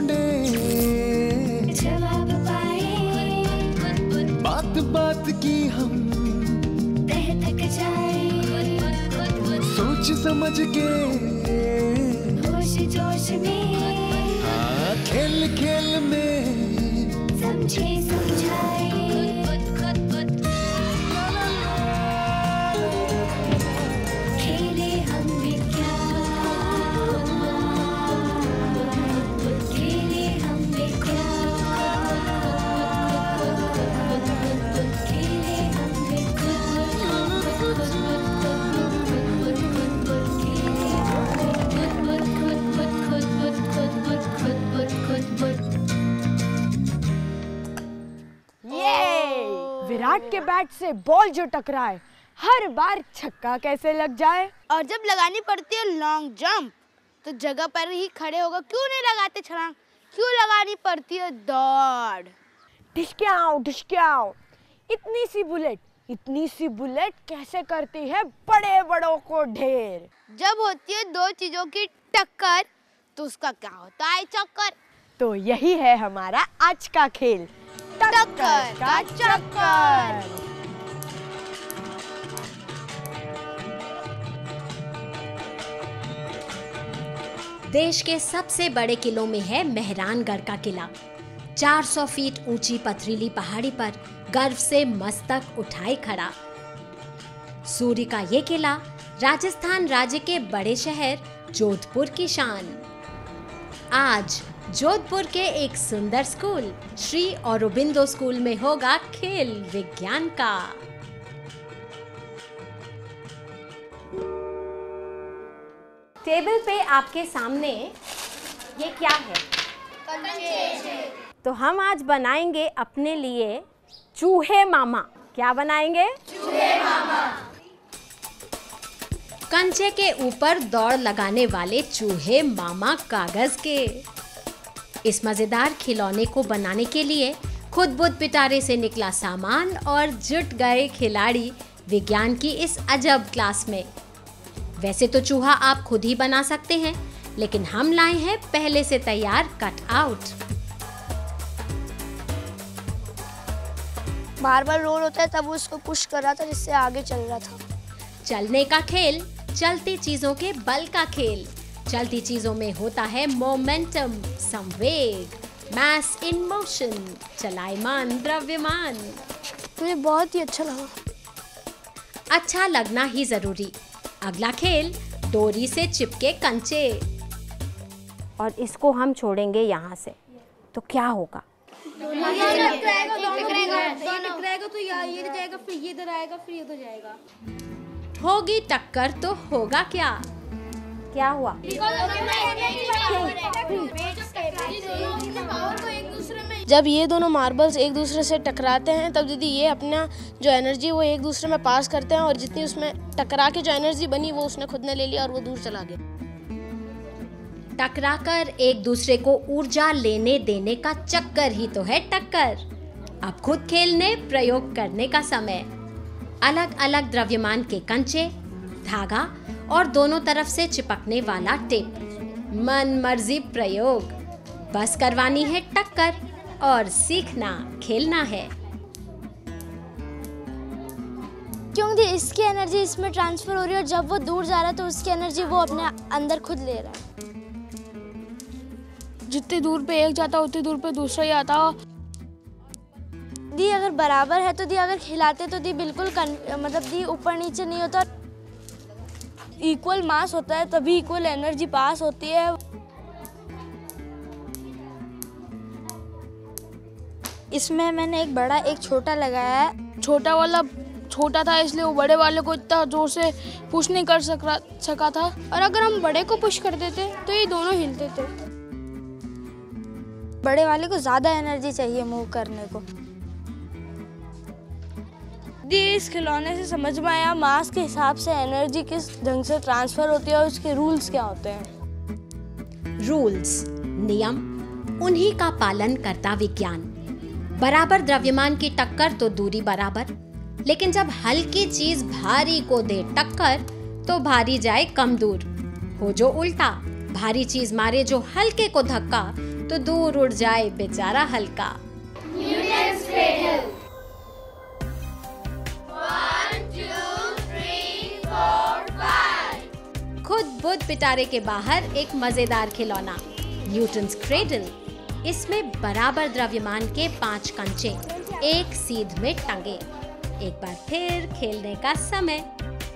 ढूंढे, जवाब पाए, बात बात की हम तह तक जाए, सोच समझ के होश जोश में, हाँ खेल खेल में समझे समझाए, खेले हम विज्ञान, खेले हम विज्ञान, खेले हम विराट के बैट से बॉल जो टकराए हर बार छक्का कैसे लग जाए। और जब लगानी पड़ती है लॉन्ग जंप तो जगह पर ही खड़े होकर क्यों नहीं लगाते छलांग, क्यों लगानी पड़ती है दौड़। ढिशक्याओ, इतनी सी बुलेट कैसे करती है बड़े बड़ों को ढेर। जब होती है दो चीजों की टक्कर तो उसका क्या होता है चक्कर। तो यही है हमारा आज का खेल, टक्कर का चक्कर। देश के सबसे बड़े किलों में है मेहरानगढ़ का किला। 400 फीट ऊंची पथरीली पहाड़ी पर गर्व से मस्तक उठाए खड़ा। सूर्य का ये किला राजस्थान राज्य के बड़े शहर जोधपुर की शान। आज जोधपुर के एक सुंदर स्कूल श्री औरोबिंदो स्कूल में होगा खेल विज्ञान का। टेबल पे आपके सामने ये क्या है? कंचे। तो हम आज बनाएंगे अपने लिए चूहे मामा। क्या बनाएंगे? चूहे मामा। कंचे के ऊपर दौड़ लगाने वाले चूहे मामा कागज के। इस मजेदार खिलौने को बनाने के लिए खुद बुद्ध पिटारे से निकला सामान और जुट गए खिलाड़ी विज्ञान की इस अजब क्लास में। वैसे तो चूहा आप खुद ही बना सकते हैं, लेकिन हम लाए हैं पहले से तैयार कट आउट। बार रोल होता है तब उसको पुश कर रहा था जिससे आगे चल रहा था। चलने का खेल, चलती चीजों के बल का खेल। चलती चीजों में होता है मोमेंटम, संवेग, मास इन मोशन, चलायमान द्रव्यमान। मुझे बहुत ही अच्छा लगा। अच्छा लगना ही जरूरी। अगला खेल डोरी से चिपके कंचे। और इसको हम छोड़ेंगे यहाँ से, तो क्या होगा? होगी टक्कर तो होगा क्या? क्या हुआ? जब ये दोनों मार्बल्स एक दूसरे से टकराते हैं तब दीदी ये अपना जो एनर्जी वो एक दूसरे में पास करते हैं और जितनी उसमें टकरा के जो एनर्जी बनी वो उसने खुद ने ले लिया और वो दूर चला गया। टकराकर एक दूसरे को ऊर्जा लेने देने का चक्कर ही तो है टक्कर। अब खुद खेलने प्रयोग करने का समय। अलग अलग द्रव्यमान के कंचे, धागा और दोनों तरफ से चिपकने वाला टेप। मन मर्जी प्रयोग। बस करवानी है टक्कर और सीखना खेलना है। क्योंकि इसकी एनर्जी इसमें ट्रांसफर हो रही है और जब वो दूर जा रहा है तो उसकी एनर्जी वो अपने अंदर खुद ले रहा है। जितनी दूर पे एक जाता उतनी दूर पे दूसरा ही आता। दी अगर बराबर है तो दी अगर खिलाते तो दी बिल्कुल मतलब दी ऊपर नीचे नहीं होता। इक्वल मास होता है तभी इक्वल एनर्जी पास होती है। इसमें मैंने एक बड़ा एक छोटा लगाया है। छोटा वाला छोटा था इसलिए वो बड़े वाले को इतना जोर से पुश नहीं कर सका था और अगर हम बड़े को पुश कर देते तो ये दोनों हिलते थे। बड़े वाले को ज्यादा एनर्जी चाहिए मूव करने को। इस खिलौने से समझ में आया मास के हिसाब से एनर्जी किस ढंग से ट्रांसफर होती है और उसके रूल्स क्या होते हैं। रूल्स, नियम, उन्हीं का पालन करता विज्ञान। बराबर द्रव्यमान की टक्कर तो दूरी बराबर, लेकिन जब हल्की चीज भारी को दे टक्कर तो भारी जाए कम दूर। हो जो उल्टा, भारी चीज मारे जो हल्के को धक्का तो दूर उड़ जाए बेचारा हल्का। खुद बुद्ध पिटारे के बाहर एक मजेदार खिलौना, न्यूटन्स क्रेडल। इसमें बराबर द्रव्यमान के 5 कंचे एक सीध में टंगे। एक बार फिर खेलने का समय।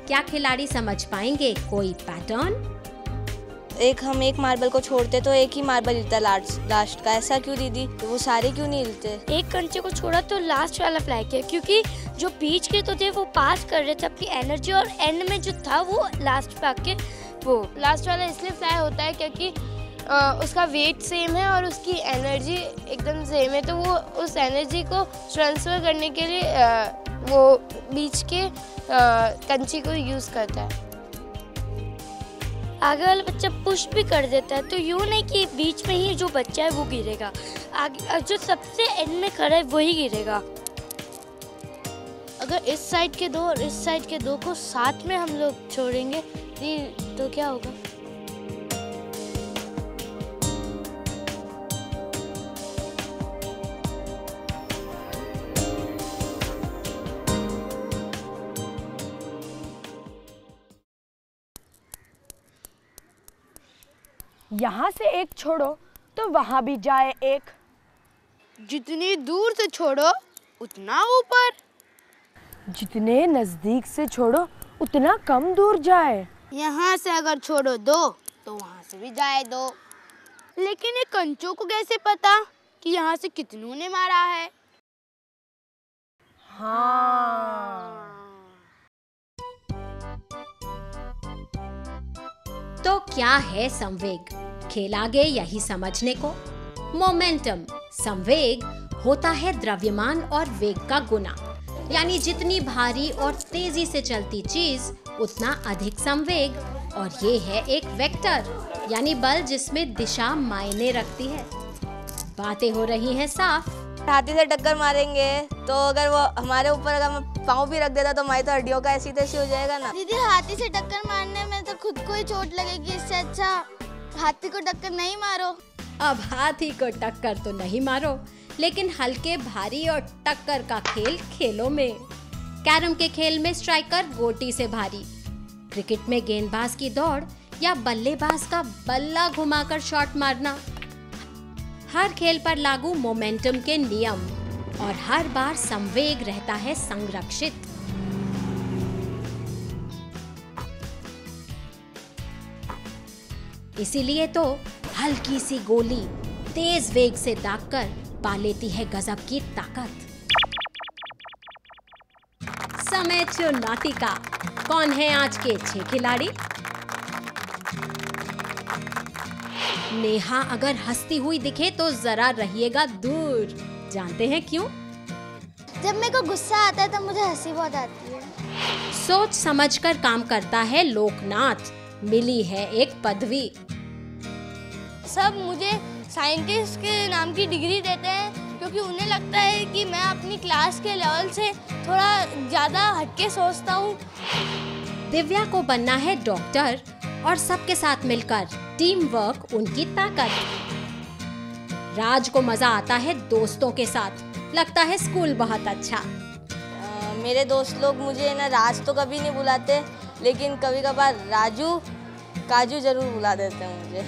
क्या खिलाड़ी समझ पाएंगे कोई पैटर्न? हम एक मार्बल को छोड़ते तो एक ही मार्बल हिलता लास्ट का। ऐसा क्यों दीदी? तो वो सारे क्यों नहीं हिलते? एक कंचे को छोड़ा तो लास्ट वाला फ्लाई किया, क्योंकि जो बीच के तो थे वो पास कर रहे थे अपनी एनर्जी, और एंड में जो था वो लास्ट पे आके वो लास्ट वाला इसलिए फ्लाई होता है क्योंकि उसका वेट सेम है और उसकी एनर्जी एकदम सेम है, तो वो उस एनर्जी को ट्रांसफर करने के लिए वो बीच के कंचे को यूज़ करता है। आगे वाला बच्चा पुश भी कर देता है, तो यूँ नहीं कि बीच में ही जो बच्चा है वो गिरेगा, आगे जो सबसे एंड में खड़ा है वही गिरेगा। अगर इस साइड के दो और इस साइड के दो को साथ में हम लोग छोड़ेंगे तो क्या होगा? यहाँ से एक छोड़ो तो वहाँ भी जाए एक। जितनी दूर से छोड़ो उतना ऊपर, जितने नजदीक से छोड़ो उतना कम दूर जाए। यहाँ से अगर छोड़ो 2 तो वहाँ से भी जाए 2। लेकिन ये कंचों को कैसे पता कि यहाँ से कितनों ने मारा है? हाँ। तो क्या है संवेग? खेल आगे यही समझने को। मोमेंटम, संवेग होता है द्रव्यमान और वेग का गुना, यानी जितनी भारी और तेजी से चलती चीज उतना अधिक संवेग। और ये है एक वेक्टर, यानी बल जिसमें दिशा मायने रखती है। बातें हो रही हैं साफ। हाथी से टक्कर मारेंगे तो अगर वो हमारे ऊपर अगर मैं पाँव भी रख देता तो हमारी तो हड्डियों का ऐसी तैसी हो जाएगा ना। दीदी, हाथी से टक्कर मारने में तो खुद को ही चोट लगेगी, इससे अच्छा हाथी को टक्कर नहीं मारो। अब हाथी को टक्कर तो नहीं मारो, लेकिन हल्के भारी और टक्कर का खेल खेलो में। कैरम के खेल में स्ट्राइकर गोटी से भारी, क्रिकेट में गेंदबाज की दौड़ या बल्लेबाज का बल्ला घुमाकर शॉट मारना। हर खेल पर लागू मोमेंटम के नियम और हर बार संवेग रहता है संरक्षित। इसीलिए तो हल्की सी गोली तेज वेग से दागकर पा लेती है गजब की ताकत। समय चुनौती का। कौन है आज के 6 खिलाड़ी? नेहा अगर हंसती हुई दिखे तो जरा रहिएगा दूर। जानते हैं क्यों? जब मेरे को गुस्सा आता है तब मुझे हंसी बहुत आती है। सोच समझकर काम करता है लोकनाथ। मिली है एक पदवी। सब मुझे साइंटिस्ट के नाम की डिग्री देते हैं क्योंकि उन्हें लगता है कि मैं अपनी क्लास के लेवल से थोड़ा ज़्यादा हटके सोचता हूँ। दिव्या को बनना है डॉक्टर और सबके साथ मिलकर टीम वर्क उनकी ताकत। राज को मजा आता है दोस्तों के साथ, लगता है स्कूल बहुत अच्छा। मेरे दोस्त लोग मुझे ना राज तो कभी नहीं बुलाते, लेकिन कभी कभार राजू काजू जरूर बुला देते हैं मुझे।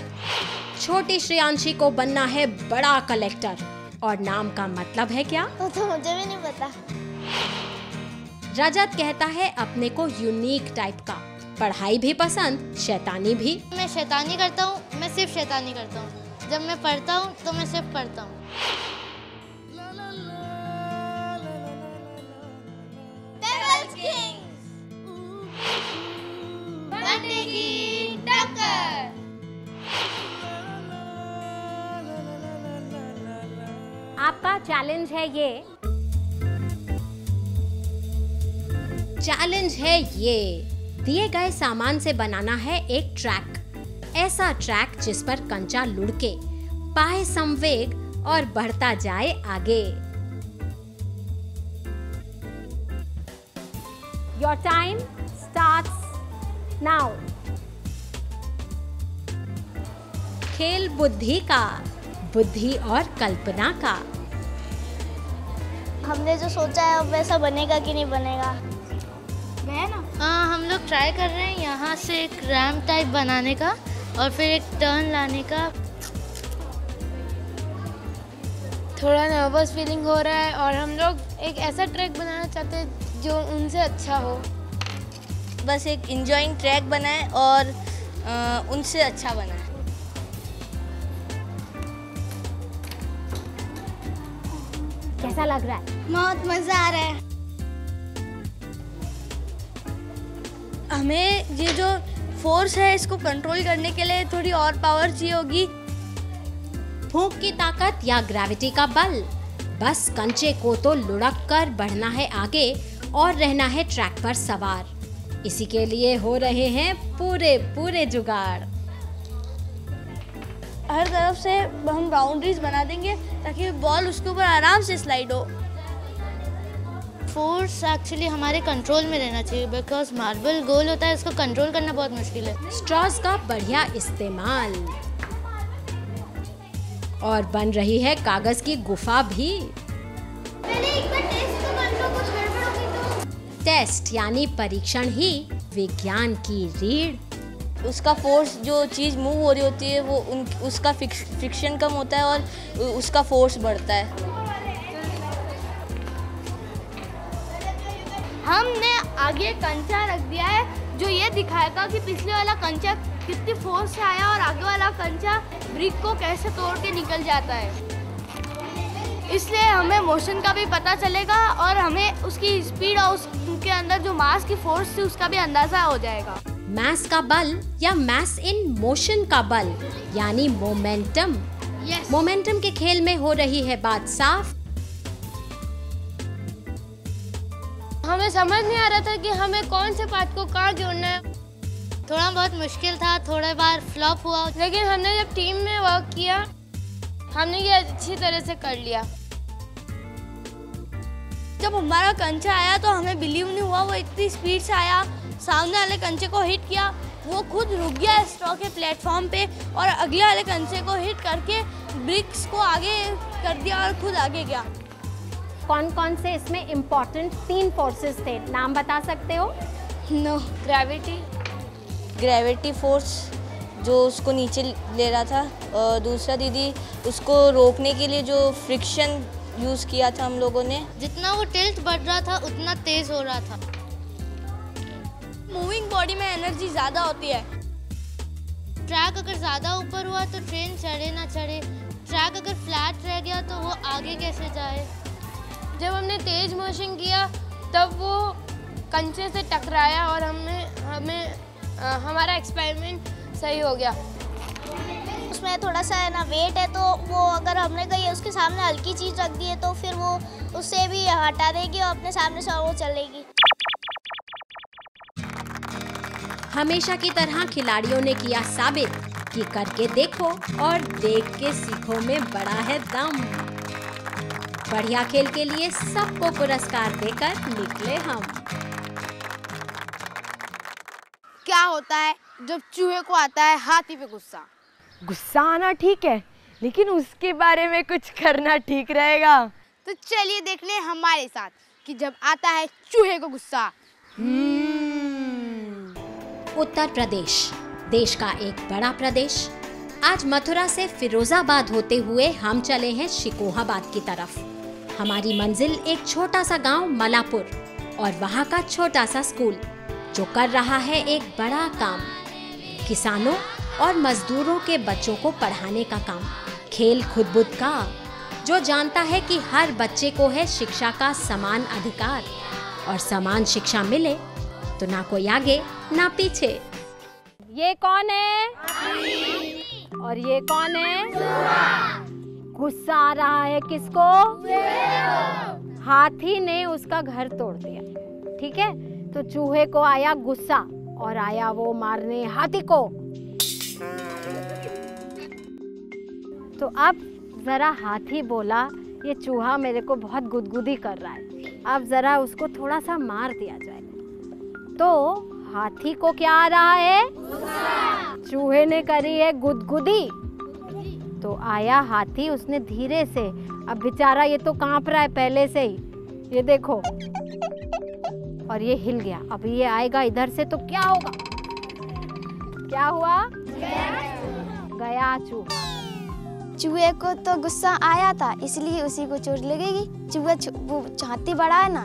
छोटी श्रेयांशी को बनना है बड़ा कलेक्टर, और नाम का मतलब है क्या? वो तो मुझे भी नहीं पता। रजत कहता है अपने को यूनिक टाइप का, पढ़ाई भी पसंद, शैतानी भी। मैं शैतानी करता हूँ, मैं सिर्फ शैतानी करता हूँ। जब मैं पढ़ता हूँ तो मैं सिर्फ पढ़ता हूँ। आपका चैलेंज है ये। चैलेंज है ये, दिए गए सामान से बनाना है एक ट्रैक। ऐसा ट्रैक जिस पर कंचा लुढ़के, पाए संवेग और बढ़ता जाए आगे। Your time starts now. खेल बुद्धि का, बुद्धि और कल्पना का। हमने जो सोचा है वैसा बनेगा कि नहीं बनेगा। हाँ, हम लोग ट्राई कर रहे हैं यहाँ से एक रैम्प टाइप बनाने का और फिर एक टर्न लाने का। थोड़ा नर्वस फीलिंग हो रहा है और हम लोग एक ऐसा ट्रैक बनाना चाहते हैं जो उनसे अच्छा हो। बस एक इंजॉइंग ट्रैक बनाए और उनसे अच्छा बनाए। कैसा लग रहा है? बहुत मज़ा आ रहा है। हमें ये जो फोर्स है इसको कंट्रोल करने के लिए थोड़ी और पावर चाहिए होगी। फूंक की ताकत या ग्रेविटी का बल, बस कंचे को तो लुढ़क कर बढ़ना है आगे और रहना है ट्रैक पर सवार। इसी के लिए हो रहे हैं पूरे जुगाड़। हर तरफ से हम बाउंड्रीज बना देंगे ताकि बॉल उसके ऊपर आराम से स्लाइड हो। फोर्स एक्चुअली हमारे कंट्रोल में रहना चाहिए बिकॉज मार्बल गोल होता है, उसको कंट्रोल करना बहुत मुश्किल है। स्ट्रॉज का बढ़िया इस्तेमाल और बन रही है कागज की गुफा भी। टेस्ट यानी परीक्षण ही विज्ञान की रीढ़। उसका फोर्स, जो चीज़ मूव हो रही होती है वो उसका फ्रिक्शन कम होता है और उसका फोर्स बढ़ता है। हमने आगे कंचा रख दिया है जो ये दिखाएगा कि पिछले वाला कंचा कितनी फोर्स से आया और आगे वाला कंचा ब्रिक को कैसे तोड़ के निकल जाता है। इसलिए हमें मोशन का भी पता चलेगा और हमें उसकी स्पीड और उसके अंदर जो मास की फोर्स थी उसका भी अंदाजा हो जाएगा। मास का बल या मास इन मोशन का बल यानी मोमेंटम। मोमेंटम के खेल में हो रही है बात साफ। हमें समझ नहीं आ रहा था कि हमें कौन से पार्ट को कहाँ जोड़ना है। थोड़ा बहुत मुश्किल था, थोड़ा बार फ्लॉप हुआ, लेकिन हमने जब टीम में वर्क किया हमने ये अच्छी तरह से कर लिया। जब हमारा कंचा आया तो हमें बिलीव नहीं हुआ, वो इतनी स्पीड से आया, सामने वाले कंचे को हिट किया, वो खुद रुक गया स्ट्रॉ के प्लेटफॉर्म पे और अगले वाले कंचे को हिट करके ब्रिक्स को आगे कर दिया और खुद आगे गया। कौन कौन से इसमें इम्पोर्टेंट 3 फोर्सेस थे, नाम बता सकते हो? नो, ग्रेविटी फोर्स जो उसको नीचे ले रहा था, और दूसरा दीदी उसको रोकने के लिए जो फ्रिक्शन यूज़ किया था हम लोगों ने। जितना वो टिल्ट बढ़ रहा था उतना तेज हो रहा था। मूविंग बॉडी में एनर्जी ज़्यादा होती है। ट्रैक अगर ज़्यादा ऊपर हुआ तो ट्रेन चढ़े ना चढ़े, ट्रैक अगर फ्लैट रह गया तो वो आगे कैसे जाए। जब हमने तेज मोशन किया तब वो कंचे से टकराया और हमारा एक्सपेरिमेंट सही हो गया। उसमें थोड़ा सा है ना वेट है, तो वो अगर हमने कहीं उसके सामने हल्की चीज रख दी है तो फिर वो उससे भी हटा देगी और अपने सामने से वो चलेगी। हमेशा की तरह खिलाड़ियों ने किया साबित कि करके देखो और देख के सीखो में बड़ा है दम। बढ़िया खेल के लिए सबको पुरस्कार देकर निकले हम। क्या होता है जब चूहे को आता है हाथी पे गुस्सा? गुस्सा आना ठीक है, लेकिन उसके बारे में कुछ करना ठीक रहेगा। तो चलिए देख लें हमारे साथ कि जब आता है चूहे को गुस्सा। उत्तर प्रदेश, देश का एक बड़ा प्रदेश। आज मथुरा से फिरोजाबाद होते हुए हम चले हैं शिकोहाबाद की तरफ। हमारी मंजिल एक छोटा सा गांव मलापुर और वहाँ का छोटा सा स्कूल जो कर रहा है एक बड़ा काम, किसानों और मजदूरों के बच्चों को पढ़ाने का काम। खेल खुदबुद का, जो जानता है कि हर बच्चे को है शिक्षा का समान अधिकार और समान शिक्षा मिले तो ना कोई आगे ना पीछे। ये कौन है? और ये कौन है? गुस्सा आ रहा है किसको? हाथी ने उसका घर तोड़ दिया, ठीक है, तो चूहे को आया गुस्सा और आया वो मारने हाथी को। तो अब जरा हाथी बोला ये चूहा मेरे को बहुत गुदगुदी कर रहा है, अब जरा उसको थोड़ा सा मार दिया जाए। तो हाथी को क्या आ रहा है? चूहे ने करी है गुदगुदी तो आया हाथी, उसने धीरे से, अब बेचारा ये तो कांप रहा है पहले से ही, ये देखो, और ये हिल गया। अब ये आएगा इधर से तो क्या होगा? क्या हुआ? गया चूहा। चूहे को तो गुस्सा आया था, इसलिए उसी को चोट लगेगी। चूहा वो हाथी बड़ा है ना।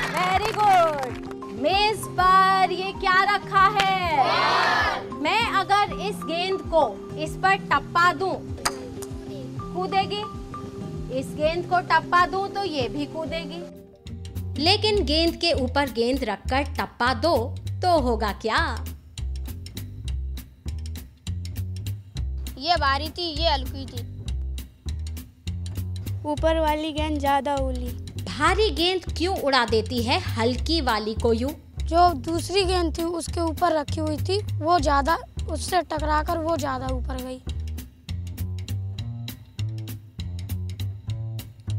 Very good. मेज पर ये क्या रखा है? मैं अगर इस गेंद को इस पर टप्पा दूं, कूदेगी। इस गेंद को टप्पा दूं तो ये भी कूदेगी। लेकिन गेंद के ऊपर गेंद रखकर टप्पा दो तो होगा क्या? ये भारी थी, ये हल्की थी। ऊपर वाली गेंद ज्यादा उली। भारी गेंद क्यों उड़ा देती है हल्की वाली को यूं? जो दूसरी गेंद थी उसके ऊपर रखी हुई थी, वो ज्यादा, उससे टकराकर वो ज्यादा ऊपर गई।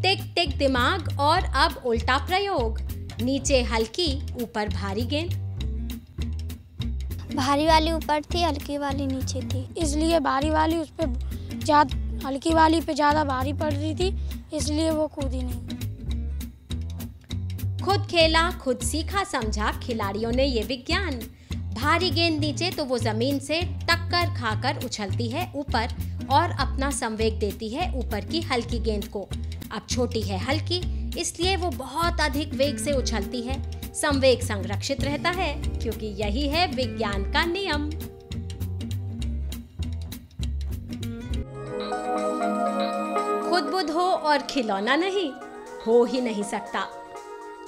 टिक टिक दिमाग। और अब उल्टा प्रयोग, नीचे हल्की, ऊपर भारी गेंद। भारी वाली ऊपर थी, हल्की वाली नीचे थी। इसलिए भारी वाली उस पे ज्यादा, हल्की वाली पे ज्यादा भारी पड़ रही थी, इसलिए वो कूदी नहीं। खुद खेला खुद सीखा समझा खिलाड़ियों ने ये विज्ञान। भारी गेंद नीचे तो वो जमीन से टक्कर खाकर उछलती है ऊपर और अपना संवेग देती है ऊपर की हल्की गेंद को। अब छोटी है हल्की, इसलिए वो बहुत अधिक वेग से उछलती है। संवेग संरक्षित रहता है, क्योंकि यही है विज्ञान का नियम। खुद बुद्ध हो और खिलौना नहीं, हो ही नहीं सकता।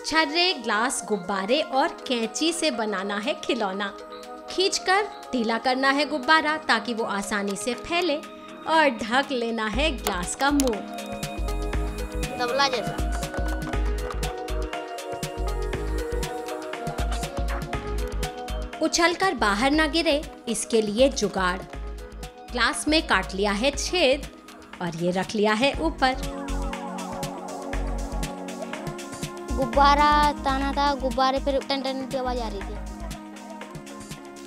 छर्रे, ग्लास, गुब्बारे और कैंची से बनाना है खिलौना। खींचकर ढीला करना है गुब्बारा ताकि वो आसानी से फैले और ढक लेना है ग्लास का मुंह। तबला जैसा। उछलकर बाहर ना गिरे, इसके लिए जुगाड़। ग्लास में काट लिया है छेद और ये रख लिया है ऊपर। गुब्बारा ताना था, गुब्बारे पर टन टन की आवाज आ रही थी।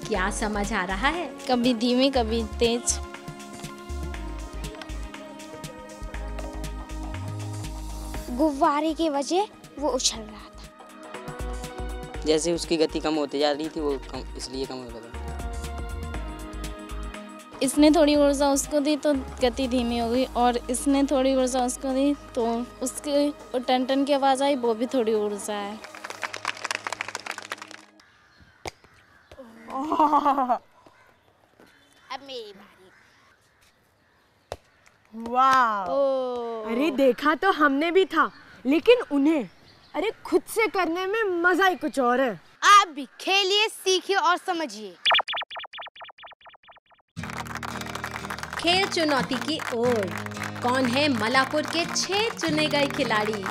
क्या समझ आ रहा है? कभी धीमी कभी तेज। गुब्बारे की वजह वो उछल रहा था। जैसे उसकी गति कम होती जा रही थी, वो इसलिए कम हो रहा था। इसने थोड़ी ऊर्जा उसको दी तो गति धीमी हो गई, और इसने थोड़ी ऊर्जा उसको दी तो उसके टन टन की आवाज आई, वो भी थोड़ी ऊर्जा है। अब मेरी बारी। वाह! अरे देखा तो हमने भी था, लेकिन उन्हें अरे खुद से करने में मजा ही कुछ और है। आप भी खेलिए, सीखिए और समझिए। खेल चुनौती की ओर। कौन है मलापुर के 6 चुने गए खिलाड़ी?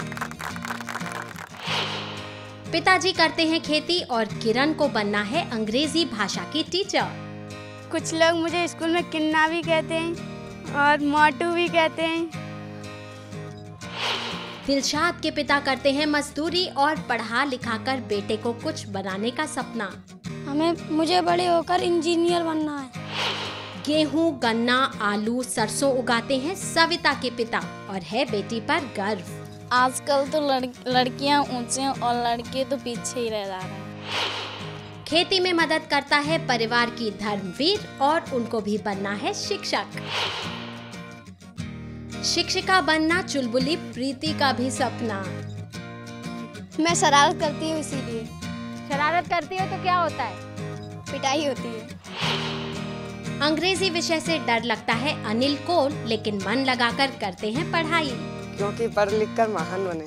पिताजी करते हैं खेती और किरण को बनना है अंग्रेजी भाषा की टीचर। कुछ लोग मुझे स्कूल में किन्ना भी कहते हैं और मोटू भी कहते हैं। दिलशाद के पिता करते हैं मजदूरी और पढ़ा लिखाकर बेटे को कुछ बनाने का सपना। मुझे बड़े होकर इंजीनियर बनना है। गेहूं, गन्ना, आलू, सरसों उगाते हैं सविता के पिता और है बेटी पर गर्व। आजकल तो लड़कियां ऊंचे और लड़के तो पीछे ही रह जा रहे हैं। खेती में मदद करता है परिवार की धर्मवीर और उनको भी बनना है शिक्षक। शिक्षिका बनना चुलबुली प्रीति का भी सपना। मैं शरारत करती हूँ, इसीलिए। शरारत करती हो तो क्या होता है? पिटाई होती है। अंग्रेजी विषय से डर लगता है अनिल को, लेकिन मन लगाकर करते हैं पढ़ाई। क्योंकि पढ़ लिख कर महान बने।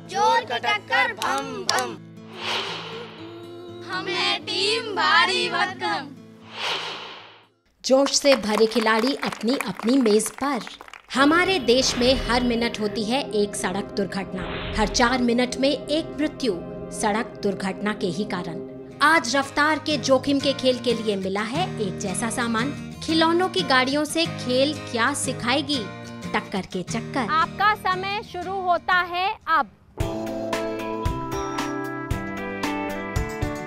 जोर का टक्कर भम भम, हमें टीम भारी भरकम। जोश से भरे खिलाड़ी अपनी अपनी मेज पर। हमारे देश में हर मिनट होती है एक सड़क दुर्घटना। हर 4 मिनट में एक मृत्यु सड़क दुर्घटना के ही कारण। आज रफ्तार के जोखिम के खेल के लिए मिला है एक जैसा सामान। खिलौनों की गाड़ियों से खेल क्या सिखाएगी? टक्कर के चक्कर। आपका समय शुरू होता है अब।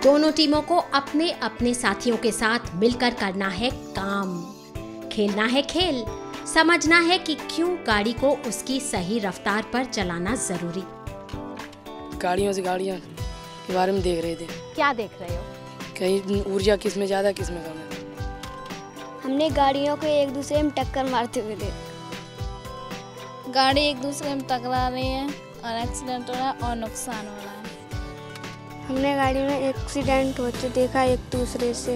दोनों टीमों को अपने अपने साथियों के साथ मिलकर करना है काम, खेलना है खेल, समझना है कि क्यों गाड़ी को उसकी सही रफ्तार पर चलाना जरूरी। गाड़ियों से गाड़ियाँ के बारे में देख रहे थे। क्या देख रहे हो? कहीं ऊर्जा किस में ज़्यादा किस में कम है। हमने गाड़ियों को एक दूसरे में टक्कर मारते हुए देखा। गाड़ी एक दूसरे में टकरा रही है और एक्सीडेंट हो रहा है और नुकसान हो रहा है। हमने गाड़ी में एक्सीडेंट होते देखा एक दूसरे से।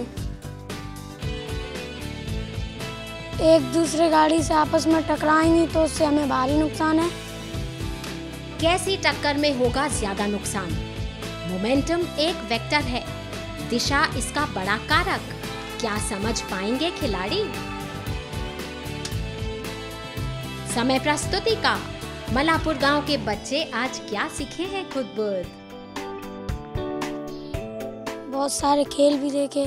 एक दूसरे गाड़ी से आपस में टकराएंगी तो उससे हमें भारी नुकसान है। कैसी टक्कर में होगा ज्यादा नुकसान? मोमेंटम एक वेक्टर है, दिशा इसका बड़ा कारक। क्या समझ पाएंगे खिलाड़ी? समय प्रस्तुति का। मलापुर गांव के बच्चे आज क्या सीखे हैं खुद-बुद? बहुत सारे खेल भी देखे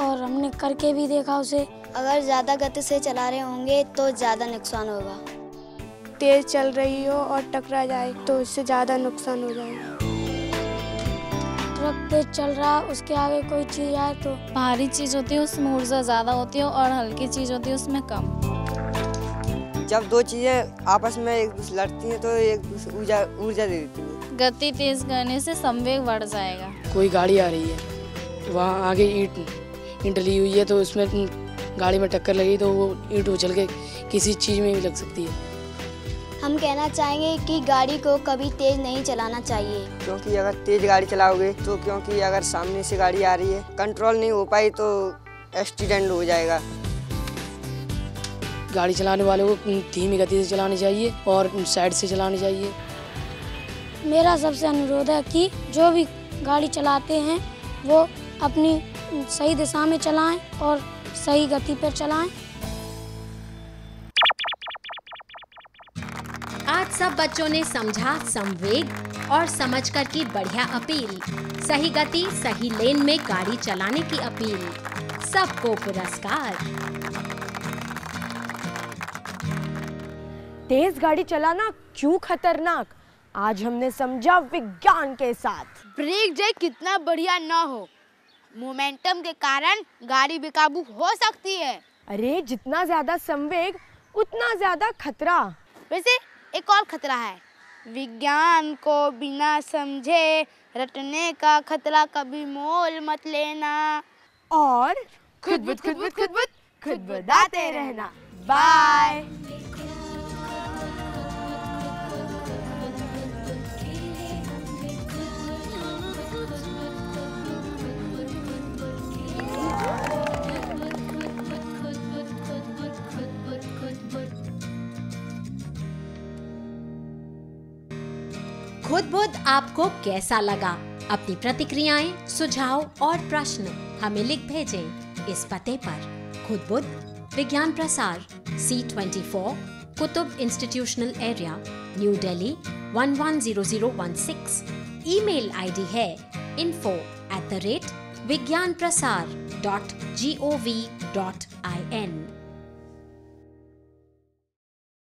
और हमने करके भी देखा उसे। अगर ज़्यादा गति से चला रहे होंगे तो ज़्यादा नुकसान होगा। तेज चल रही हो और टकरा जाए तो इससे ज़्यादा नुकसान हो जाएगा। ट्रक तेज चल रहा है, उसके आगे कोई चीज़ आए तो भारी चीज़ होती है उसमें ऊर्जा ज़्यादा होती है और हल्की चीज़ होती है उसमें कम। जब दो चीजें आपस में एक दूसरे लड़ती हैं तो एक दूसरे ऊर्जा दे देती है। गति तेज करने से संवेग बढ़ जाएगा। कोई गाड़ी आ रही है, वहाँ आगे ईंट डली हुई है तो उसमें गाड़ी में टक्कर लगी तो वो ईंट उछल के किसी चीज़ में भी लग सकती है। हम कहना चाहेंगे कि गाड़ी को कभी तेज नहीं चलाना चाहिए, क्योंकि अगर तेज गाड़ी चलाओगे तो क्योंकि अगर सामने से गाड़ी आ रही है, कंट्रोल नहीं हो पाई तो एक्सीडेंट हो जाएगा। गाड़ी चलाने वाले को धीमी गति से चलानी चाहिए और साइड से चलानी चाहिए। मेरा सबसे अनुरोध है कि जो भी गाड़ी चलाते हैं वो अपनी सही दिशा में चलाएं और सही गति पर चलाएं। आज सब बच्चों ने समझा संवेग और समझकर की बढ़िया अपील। सही गति सही लेन में गाड़ी चलाने की अपील। सबको पुरस्कार। तेज गाड़ी चलाना क्यों खतरनाक, आज हमने समझा विज्ञान के साथ। ब्रेक जाए कितना बढ़िया ना हो, मोमेंटम के कारण गाड़ी बेकाबू हो सकती है। अरे जितना ज्यादा संवेग उतना ज्यादा खतरा। वैसे एक और खतरा है, विज्ञान को बिना समझे रटने का खतरा कभी मोल मत लेना। और खुद बताते रहना। बाय। खुद-बुद आपको कैसा लगा? अपनी प्रतिक्रियाएं, सुझाव और प्रश्न हमें लिख भेजें इस पते पर। खुद-बुद, विज्ञान प्रसार, C24, Qutub institutional area, new Delhi 110016। Email ID है info@vigyanprasar.gov.in।